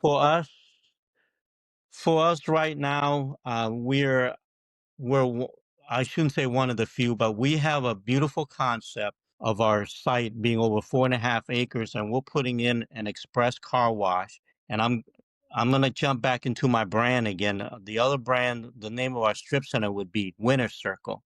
For us, for us right now, we're I shouldn't say one of the few, but we have a beautiful concept of our site being over 4.5 acres, and we're putting in an express car wash. And I'm gonna jump back into my brand again. The other brand, the name of our strip center would be Winter Circle.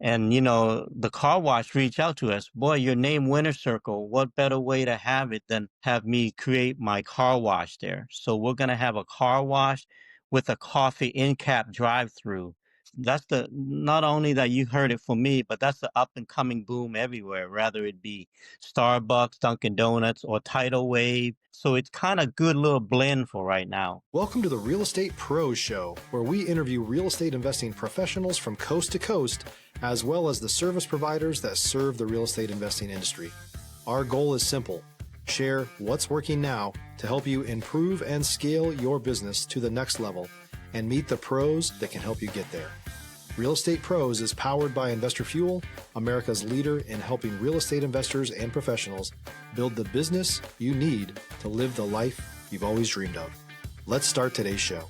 And the car wash reached out to us. Boy, your name Winter Circle. What better way to have it than have me create my car wash there? So we're gonna have a car wash with a coffee in cap drive-through. That's the not only that you heard it from me, but that's the up and coming boom everywhere, rather it be Starbucks, Dunkin' Donuts, or Tidal Wave. So it's kind of good little blend for right now. Welcome to the Real Estate Pros Show, where we interview real estate investing professionals from coast to coast, as well as the service providers that serve the real estate investing industry. Our goal is simple: share what's working now to help you improve and scale your business to the next level and meet the pros that can help you get there. Real Estate Pros is powered by Investor Fuel, America's leader in helping real estate investors and professionals build the business you need to live the life you've always dreamed of. Let's start today's show.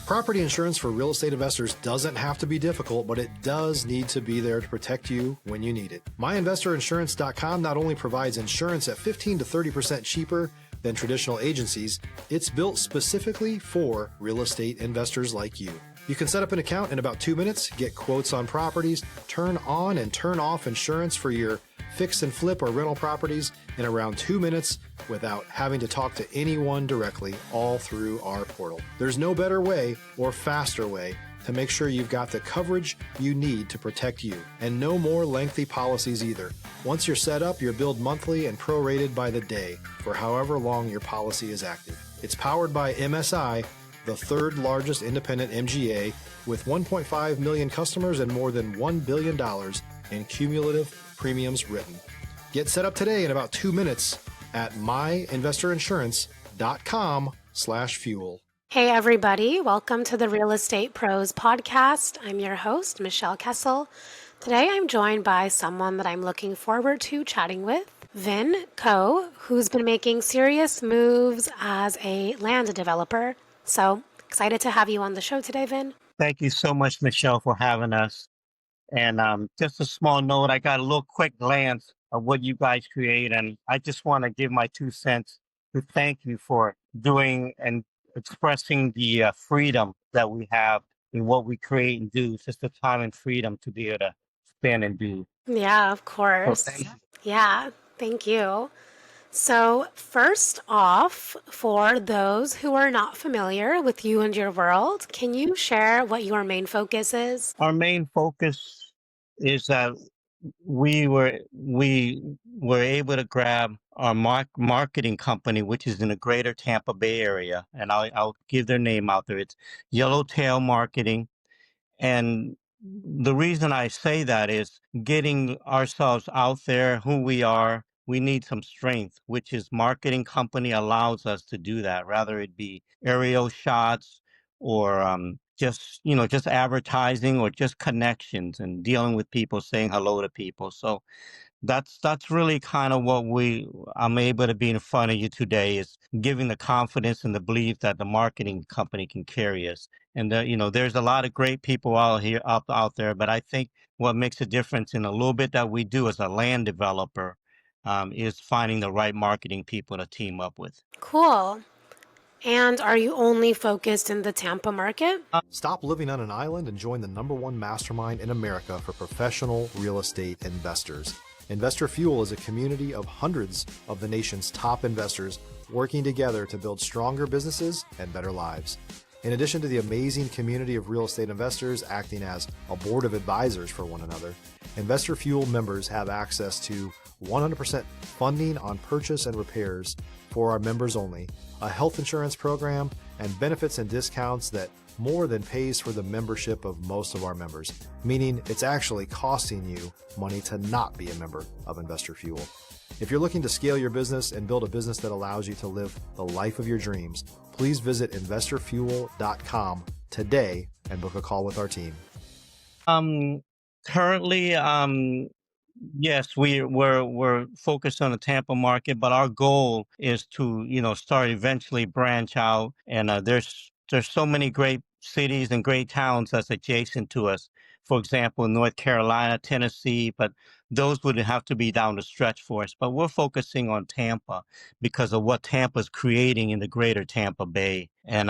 Property insurance for real estate investors doesn't have to be difficult, but it does need to be there to protect you when you need it. MyInvestorInsurance.com not only provides insurance at 15 to 30% cheaper than traditional agencies, it's built specifically for real estate investors like you. You can set up an account in about 2 minutes, get quotes on properties, turn on and turn off insurance for your fix and flip or rental properties in around 2 minutes without having to talk to anyone directly, all through our portal. There's no better way or faster way to make sure you've got the coverage you need to protect you, and no more lengthy policies either. Once you're set up, you're billed monthly and prorated by the day for however long your policy is active. It's powered by MSI, the third largest independent MGA, with 1.5 million customers and more than $1 billion in cumulative premiums written. Get set up today in about 2 minutes at myinvestorinsurance.com/fuel. Hey everybody, welcome to the Real Estate Pros podcast. I'm your host, Michelle Kessel. Today I'm joined by someone that I'm looking forward to chatting with, Vin Ko, who's been making serious moves as a land developer. So excited to have you on the show today, Vin. Thank you so much, Michelle, for having us. And just a small note, I got a little quick glance of what you guys create, and I just want to give my 2 cents to thank you for doing and expressing the freedom that we have in what we create and do. It's just the time and freedom to be able to spend and do. Yeah, of So course. thank you. Yeah, thank you. So first off, for those who are not familiar with you and your world, can you share what your main focus is? Our main focus is that we were able to grab our marketing company, which is in the greater Tampa Bay area, and I'll give their name out there. It's Yellowtail Marketing. And the reason I say that is getting ourselves out there, who we are, we need some strength, which is marketing company allows us to do that, rather it be aerial shots or just advertising or just connections and dealing with people, saying hello to people. So that's really kind of what I'm able to be in front of you today, is giving the confidence and the belief that the marketing company can carry us. And there's a lot of great people out there, but I think what makes a difference in a little bit that we do as a land developer is finding the right marketing people to team up with. Cool. And are you only focused in the Tampa market? Stop living on an island and join the #1 mastermind in America for professional real estate investors. Investor Fuel is a community of hundreds of the nation's top investors working together to build stronger businesses and better lives. In addition to the amazing community of real estate investors acting as a board of advisors for one another, Investor Fuel members have access to 100% funding on purchase and repairs for our members only, a health insurance program, and benefits and discounts that more than pays for the membership of most of our members, meaning it's actually costing you money to not be a member of Investor Fuel. If you're looking to scale your business and build a business that allows you to live the life of your dreams, please visit investorfuel.com today and book a call with our team. Currently, Yes, we're focused on the Tampa market, but our goal is to, start eventually branch out. And there's so many great cities and great towns that's adjacent to us. For example, North Carolina, Tennessee, but those would have to be down the stretch for us. But we're focusing on Tampa because of what Tampa's creating in the greater Tampa Bay. And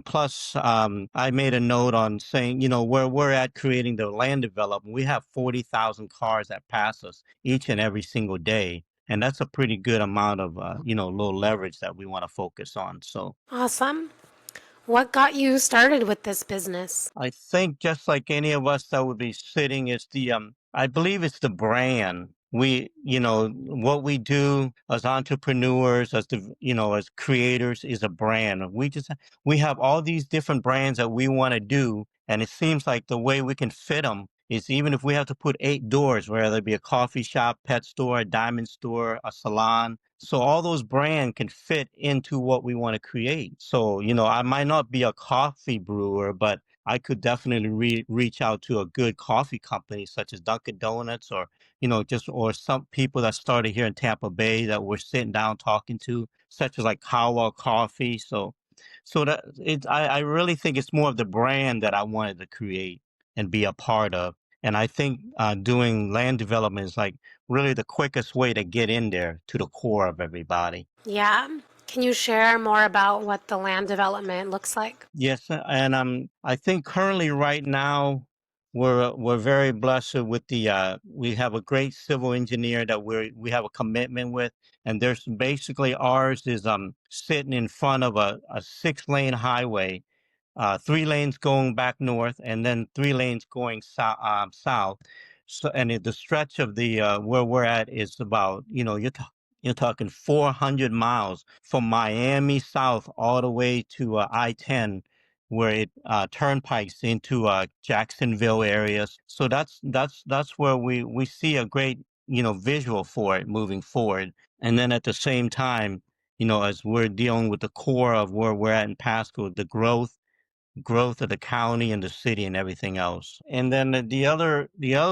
plus, I made a note on saying, where we're at creating the land development, we have 40,000 cars that pass us each and every single day. And that's a pretty good amount of, low leverage that we want to focus on. So Awesome. What got you started with this business? I think just like any of us that would be sitting is I believe it's the brand. What we do as entrepreneurs, as creators is a brand. We have all these different brands that we want to do. And it seems like the way we can fit them is even if we have to put 8 doors, whether it be a coffee shop, pet store, a diamond store, a salon. So all those brands can fit into what we want to create. So, I might not be a coffee brewer, but I could definitely reach out to a good coffee company such as Dunkin' Donuts or, or some people that started here in Tampa Bay that we're sitting down talking to, such as like Kawa Coffee. So I really think it's more of the brand that I wanted to create and be a part of. And I think doing land development is like really the quickest way to get in there to the core of everybody. Yeah. Can you share more about what the land development looks like? Yes, and I think currently right now we're very blessed with we have a great civil engineer that we have a commitment with, and there's basically ours is sitting in front of a 6-lane highway, 3 lanes going back north, and then 3 lanes going south. So, and the stretch of the where we're at is about, you're talking 400 miles from Miami south all the way to I-10, where it turnpikes into Jacksonville areas. So that's where we see a great, visual for it moving forward. And then at the same time, as we're dealing with the core of where we're at in Pasco, the growth of the county and the city and everything else. And then the other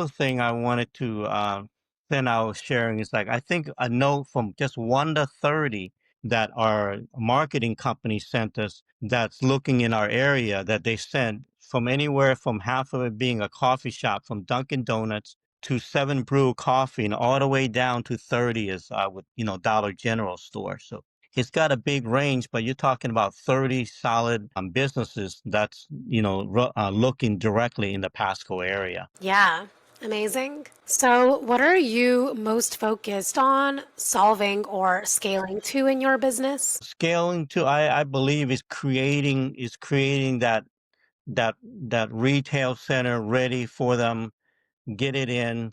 thing I wanted to then I was sharing is like I think a note from just 1 to 30 that our marketing company sent us that's looking in our area that they sent from anywhere from half of it being a coffee shop from Dunkin' Donuts to 7 Brew Coffee and all the way down to 30 is with Dollar General store. So it's got a big range, but you're talking about 30 solid businesses that's, looking directly in the Pasco area. Yeah. Amazing. So, what are you most focused on solving or scaling to in your business? Scaling to, I believe, is creating that retail center ready for them, get it in,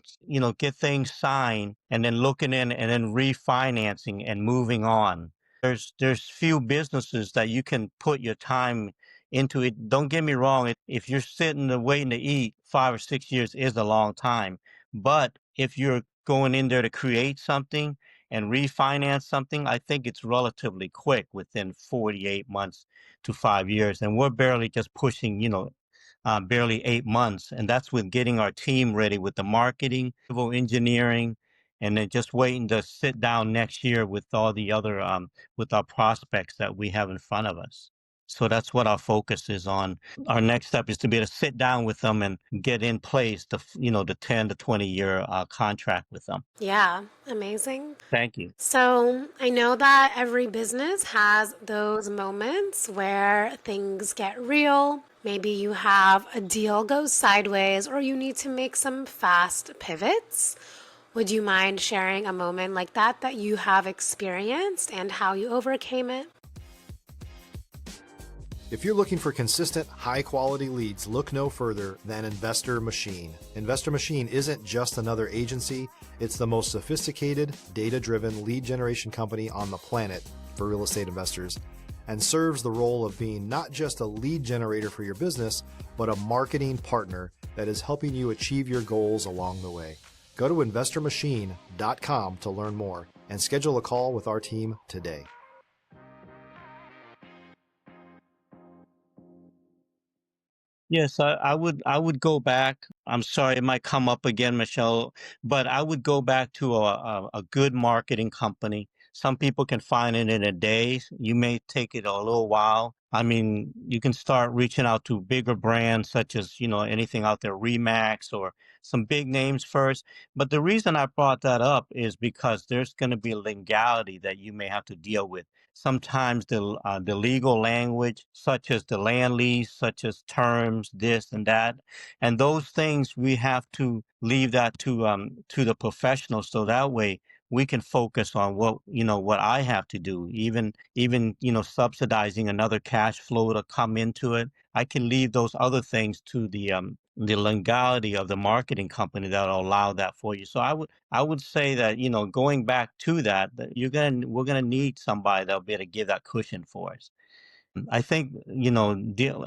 get things signed, and then looking in and then refinancing and moving on. There's few businesses that you can put your time into it. Don't get me wrong, if you're sitting and waiting to eat, 5 or 6 years is a long time. But if you're going in there to create something and refinance something, I think it's relatively quick within 48 months to 5 years. And we're barely just pushing, barely 8 months. And that's with getting our team ready with the marketing, civil engineering, and then just waiting to sit down next year with all the other, with our prospects that we have in front of us. So that's what our focus is on. Our next step is to be able to sit down with them and get in place the 10 to 20 year contract with them. Yeah. Amazing. Thank you. So, I know that every business has those moments where things get real. Maybe you have a deal go sideways or you need to make some fast pivots. Would you mind sharing a moment like that you have experienced and how you overcame it? If you're looking for consistent, high-quality leads, look no further than Investor Machine. Investor Machine isn't just another agency, it's the most sophisticated, data-driven lead generation company on the planet for real estate investors, and serves the role of being not just a lead generator for your business, but a marketing partner that is helping you achieve your goals along the way. Go to investormachine.com to learn more and schedule a call with our team today. Yes, I would go back. I'm sorry, it might come up again, Michelle, but I would go back to a good marketing company. Some people can find it in a day. You may take it a little while. I mean, you can start reaching out to bigger brands such as, anything out there, Remax or some big names first. But the reason I brought that up is because there's going to be a legality that you may have to deal with. Sometimes the legal language, such as the land lease, such as terms, this and that, and those things we have to leave that to the professionals, so that way we can focus on what I have to do. Even subsidizing another cash flow to come into it, I can leave those other things to the legality of the marketing company that'll allow that for you. So I would say that, going back to that, we're gonna need somebody that'll be able to give that cushion for us. I think,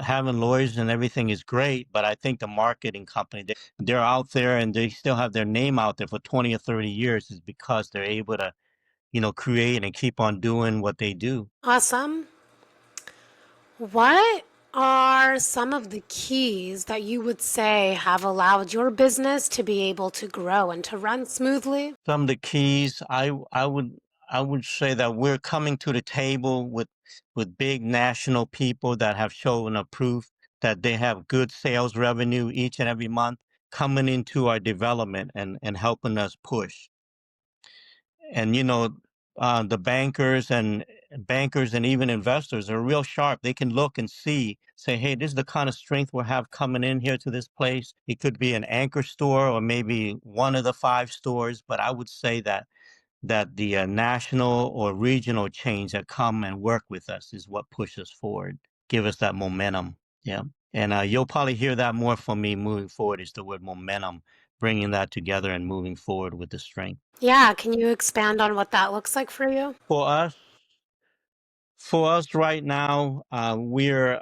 having lawyers and everything is great, but I think the marketing company, they're out there and they still have their name out there for 20 or 30 years is because they're able to, create and keep on doing what they do. Awesome. What are some of the keys that you would say have allowed your business to be able to grow and to run smoothly? Some of the keys, I would say that we're coming to the table with big national people that have shown a proof that they have good sales revenue each and every month coming into our development and helping us push. And the bankers and even investors are real sharp. They can look and say, hey, this is the kind of strength we'll have coming in here to this place. It could be an anchor store or maybe one of the 5 stores, but I would say that the national or regional chains that come and work with us is what pushes us forward, give us that momentum. Yeah. And you'll probably hear that more from me moving forward is the word momentum, bringing that together and moving forward with the strength. Yeah, can you expand on what that looks like for you? For us, right now, we're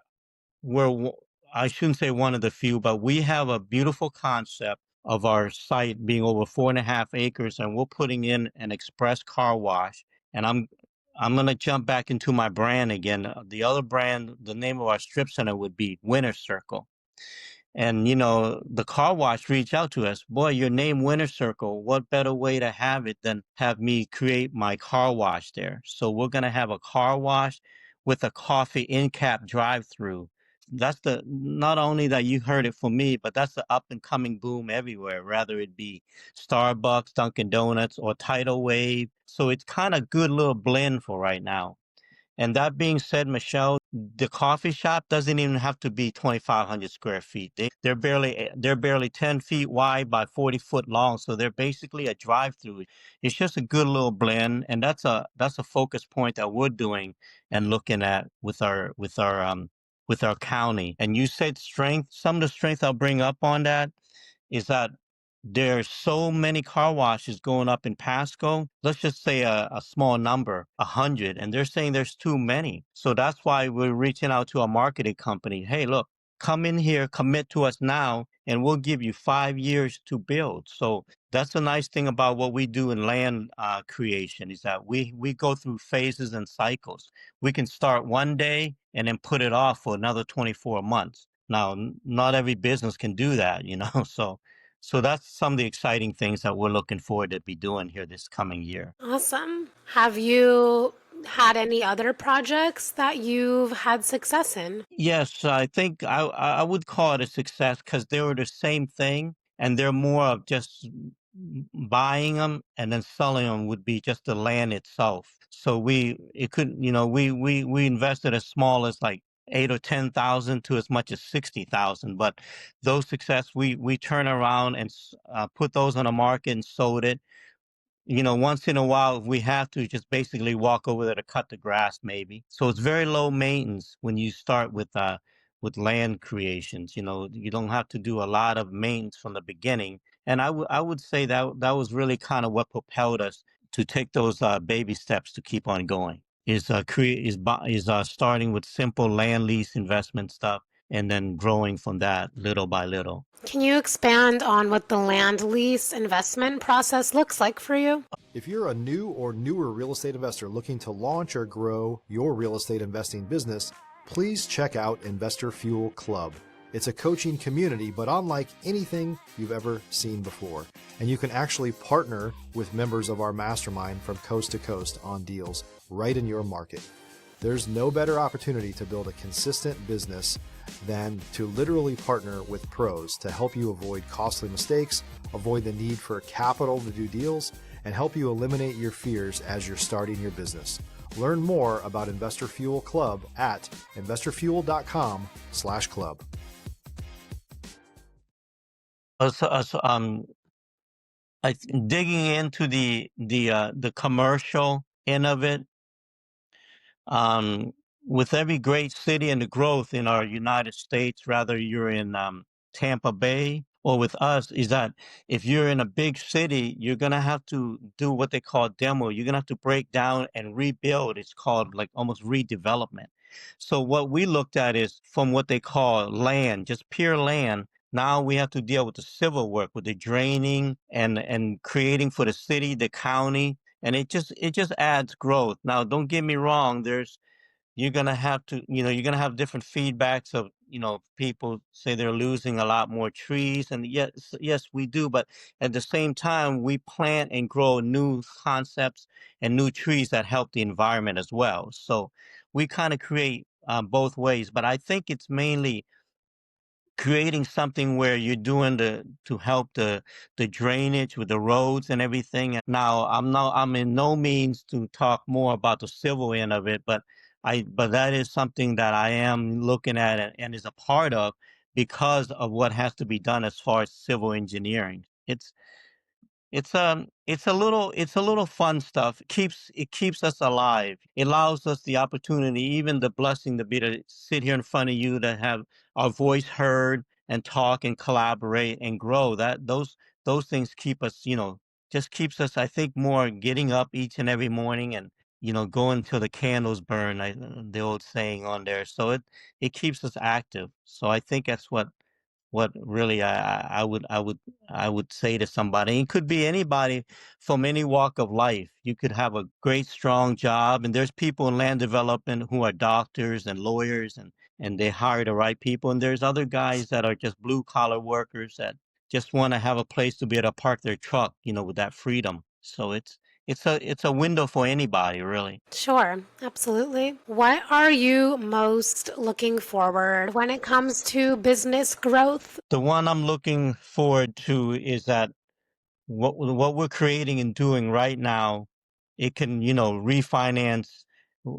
I shouldn't say one of the few, but we have a beautiful concept of our site being over 4.5 acres, and we're putting in an express car wash. And I'm gonna jump back into my brand again. The other brand, the name of our strip center would be Winter Circle. And the car wash reached out to us. Boy, your name Winter Circle. What better way to have it than have me create my car wash there? So we're gonna have a car wash with a coffee in cap drive-through. That's the not only that you heard it from me, but that's the up and coming boom everywhere. Rather it be Starbucks, Dunkin' Donuts, or Tidal Wave. So it's kind of good little blend for right now. And that being said, Michelle, the coffee shop doesn't even have to be 2,500 square feet. They're barely 10 feet wide by 40-foot long, so they're basically a drive-through. It's just a good little blend, and that's a focus point that we're doing and looking at with our county. And you said strength. Some of the strength I'll bring up on that is that there's so many car washes going up in Pasco. Let's just say a small number, 100, and they're saying there's too many. So that's why we're reaching out to a marketing company. Hey, look, come in here, commit to us now, and we'll give you 5 years to build. So that's the nice thing about what we do in land creation is that we go through phases and cycles. We can start one day and then put it off for another 24 months. Now, not every business can do that, so that's some of the exciting things that we're looking forward to be doing here this coming year. Awesome. Have you had any other projects that you've had success in? Yes, I think I would call it a success because they were the same thing, and they're more of just buying them and then selling them would be just the land itself. So we invested as small as like 8 or 10 thousand to as much as 60,000. But those success we turn around and put those on the market and sold it. Once in a while, if we have to just basically walk over there to cut the grass, maybe. So it's very low maintenance when you start with land creations. You don't have to do a lot of maintenance from the beginning. And I would say that was really kind of what propelled us to take those baby steps to keep on going. Is starting with simple land lease investment stuff and then growing from that little by little. Can you expand on what the land lease investment process looks like for you? If you're a new or newer real estate investor looking to launch or grow your real estate investing business, please check out Investor Fuel Club. It's a coaching community, but unlike anything you've ever seen before. And you can actually partner with members of our mastermind from coast to coast on deals right in your market. There's no better opportunity to build a consistent business than to literally partner with pros to help you avoid costly mistakes, avoid the need for capital to do deals, and help you eliminate your fears as you're starting your business. Learn more about Investor Fuel Club at investorfuel.com/club. Digging into the commercial end of it, um, with every great city and the growth in our United States, rather you're in Tampa Bay or with us, is that if you're in a big city, you're gonna have to do what they call demo. You're gonna have to break down and rebuild. It's called like almost redevelopment. So what we looked at is from what they call land, just pure land. Now we have to deal with the civil work, with the draining and creating for the city, the county, and it just adds growth. Now, don't get me wrong. You're gonna have to, you're gonna have different feedbacks of, people say they're losing a lot more trees, and yes, yes, we do. But at the same time, we plant and grow new concepts and new trees that help the environment as well. So we kind of create both ways. But I think it's mainly creating something where you're doing to help the drainage with the roads and everything. Now, I'm in no means to talk more about the civil end of it, but that is something that I am looking at and is a part of because of what has to be done as far as civil engineering. It's a little fun stuff. It keeps us alive. It allows us the opportunity, even the blessing to be to sit here in front of you, to have our voice heard and talk and collaborate and grow. Those things keep us, just keeps us, I think, more getting up each and every morning and going till the candles burn, the old saying on there. So it keeps us active. So I think that's what really I would say to somebody. It could be anybody from any walk of life. You could have a great strong job, and there's people in land development who are doctors and lawyers, and they hire the right people. And there's other guys that are just blue collar workers that just want to have a place to be able to park their truck, with that freedom. So it's a window for anybody, really. Sure, absolutely. What are you most looking forward when it comes to business growth? The one I'm looking forward to is that what we're creating and doing right now, it can, refinance.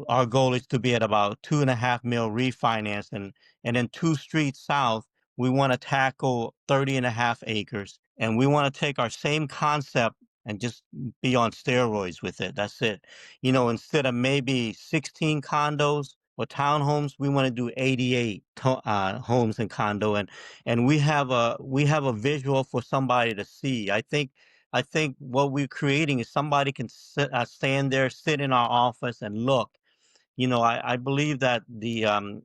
Our goal is to be at about 2.5 mil refinance, and then 2 streets south, we want to tackle 30.5 acres, and we want to take our same concept and just be on steroids with it. That's it. Instead of maybe 16 condos or townhomes, we want to do 88 homes and condo, and we have a visual for somebody to see. I think what we're creating is somebody can stand there, sit in our office, and look. I believe that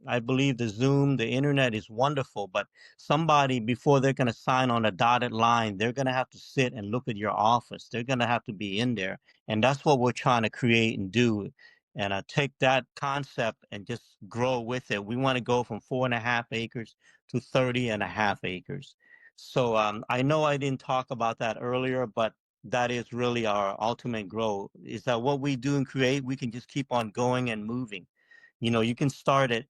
I believe the Zoom, the internet is wonderful, but somebody, before they're going to sign on a dotted line, they're going to have to sit and look at your office. They're going to have to be in there, and that's what we're trying to create and do. And take that concept and just grow with it. We want to go from 4.5 acres to 30.5 acres. So I know I didn't talk about that earlier, but that is really our ultimate goal, is that what we do and create, we can just keep on going and moving. You can start at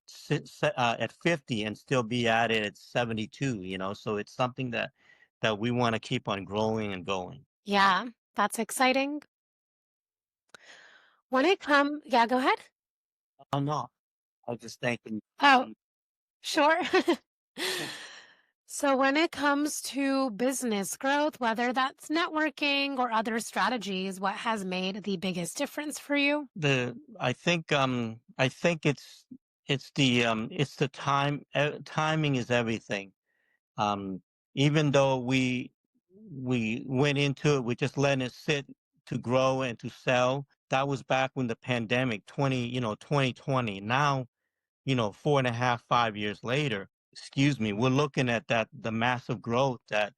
50 and still be at it at 72, so it's something that we want to keep on growing and going. Yeah, that's exciting. Yeah, go ahead. Oh, no, I was just thinking. Oh, sure. So, when it comes to business growth, whether that's networking or other strategies, what has made the biggest difference for you? I think it's the timing is everything. Um, Even though we went into it, we just letting it sit to grow and to sell. That was back when the pandemic, 2020. Now, 4.5, 5 years later, excuse me, we're looking at the massive growth that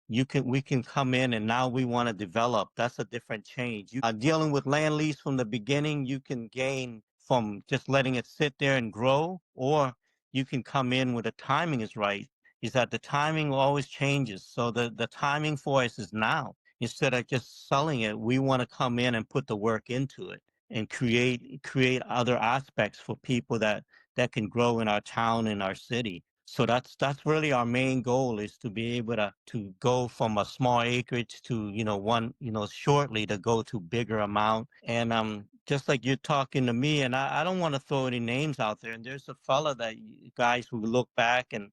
we can come in, and now we want to develop. That's a different change. Dealing with land lease from the beginning, you can gain from just letting it sit there and grow, or you can come in when the timing is right, is that the timing always changes. So the timing for us is now. Instead of just selling it, we want to come in and put the work into it and create other aspects for people that can grow in our town and our city. So that's really our main goal, is to be able to go from a small acreage to, one, shortly to go to bigger amount. And just like you're talking to me, and I don't want to throw any names out there. And there's a fella that guys who look back, and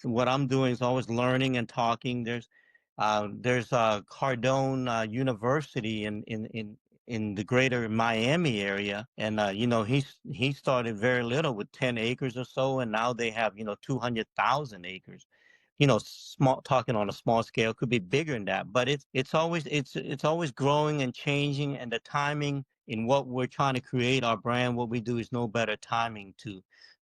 what I'm doing is always learning and talking. There's Cardone University in the greater Miami area. And, he started very little with 10 acres or so. And now they have, 200,000 acres, small, talking on a small scale, could be bigger than that, but it's always growing and changing. And the timing in what we're trying to create, our brand, what we do, is no better timing to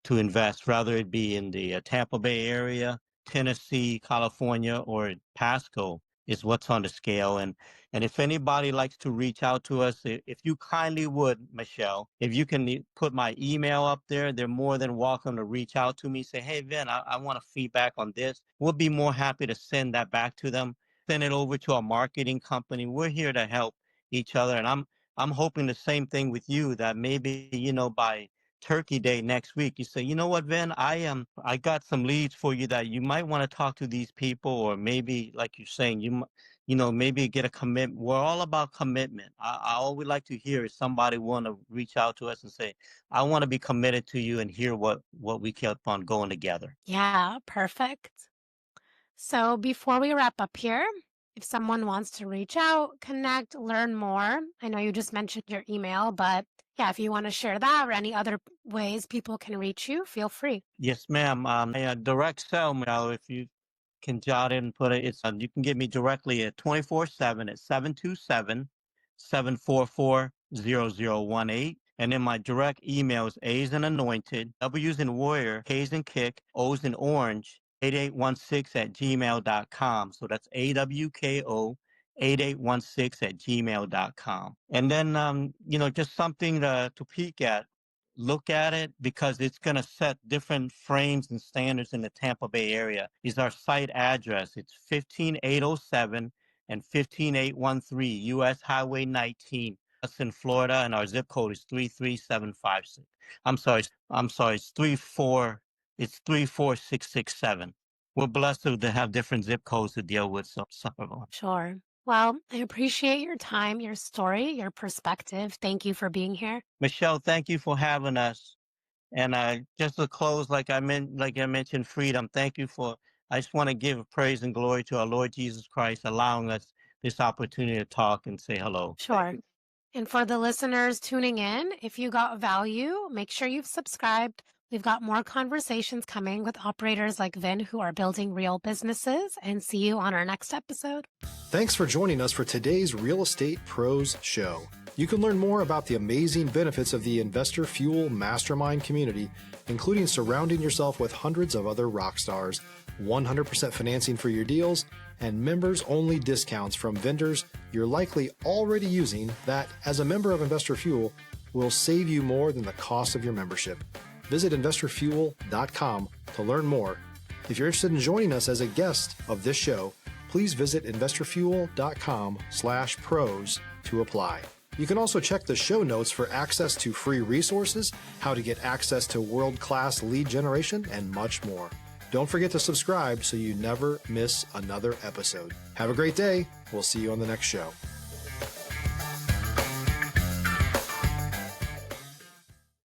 invest, rather it be in the Tampa Bay area, Tennessee, California, or Pasco, is what's on the scale. And if anybody likes to reach out to us, if you kindly would, Michelle, if you can put my email up there, they're more than welcome to reach out to me. Say, hey, Vin, I want to feedback on this. We'll be more happy to send that back to them. Send it over to our marketing company. We're here to help each other. And I'm hoping the same thing with you, that maybe, by Turkey Day next week, you say, you know what, Vin, I got some leads for you that you might want to talk to these people, or maybe, like you're saying, maybe get a commitment. We're all about commitment. All we like to hear is somebody want to reach out to us and say, I want to be committed to you, and hear what we kept on going together. Yeah, perfect. So before we wrap up here, if someone wants to reach out, connect, learn more, I know you just mentioned your email, but yeah, if you want to share that or any other ways people can reach you, feel free. Yes, ma'am. My direct cell, if you can jot it and put it, you can get me directly at 24/7 at 727-744-0018. And then my direct email is A's and Anointed, W's and Warrior, K's and Kick, O's and Orange, 8816@gmail.com. So that's AWKO 8816@gmail.com. And then, just something to peek at. Look at it, because it's going to set different frames and standards in the Tampa Bay area. Is our site address. It's 15807 and 15813 US Highway 19. That's in Florida, and our zip code is 33756. I'm sorry, it's 34667. We're blessed to have different zip codes to deal with. So, Sure. Well, I appreciate your time, your story, your perspective. Thank you for being here. Michelle, thank you for having us. And just to close, like I mentioned, freedom. Thank you for. I just want to give praise and glory to our Lord Jesus Christ, allowing us this opportunity to talk and say hello. Sure. And for the listeners tuning in, if you got value, make sure you've subscribed. We've got more conversations coming with operators like Vin who are building real businesses, and see you on our next episode. Thanks for joining us for today's Real Estate Pros Show. You can learn more about the amazing benefits of the Investor Fuel Mastermind community, including surrounding yourself with hundreds of other rock stars, 100% financing for your deals, and members-only discounts from vendors you're likely already using that, as a member of Investor Fuel, will save you more than the cost of your membership. Visit investorfuel.com to learn more. If you're interested in joining us as a guest of this show, please visit investorfuel.com/pros to apply. You can also check the show notes for access to free resources, how to get access to world-class lead generation, and much more. Don't forget to subscribe so you never miss another episode. Have a great day. We'll see you on the next show.